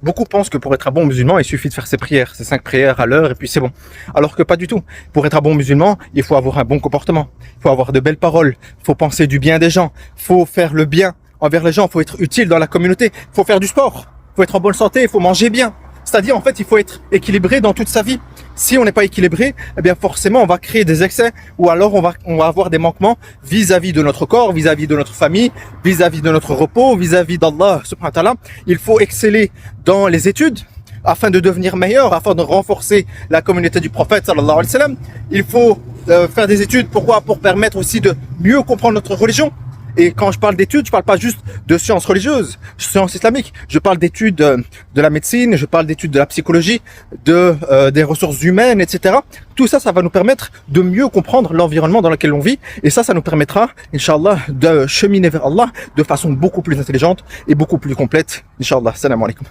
Beaucoup pensent que pour être un bon musulman, il suffit de faire ses prières, ses 5 prières à l'heure et puis c'est bon. Alors que pas du tout. Pour être un bon musulman, il faut avoir un bon comportement. Il faut avoir de belles paroles. Il faut penser du bien des gens. Il faut faire le bien envers les gens. Il faut être utile dans la communauté. Il faut faire du sport. Il faut être en bonne santé. Il faut manger bien. C'est-à-dire, en fait, il faut être équilibré dans toute sa vie. Si on n'est pas équilibré, eh bien, forcément, on va créer des excès ou alors on va avoir des manquements vis-à-vis de notre corps, vis-à-vis de notre famille, vis-à-vis de notre repos, vis-à-vis d'Allah, subhanahu wa ta'ala. Il faut exceller dans les études afin de devenir meilleur, afin de renforcer la communauté du prophète, sallallahu alayhi wa sallam. Il faut faire des études. Pourquoi? Pour permettre aussi de mieux comprendre notre religion. Et quand je parle d'études, je parle pas juste de sciences religieuses, sciences islamiques. Je parle d'études de la médecine, je parle d'études de la psychologie, des ressources humaines, etc. Tout ça, ça va nous permettre de mieux comprendre l'environnement dans lequel on vit. Et ça nous permettra, Inch'Allah, de cheminer vers Allah de façon beaucoup plus intelligente et beaucoup plus complète. Inch'Allah. Salam alaikum.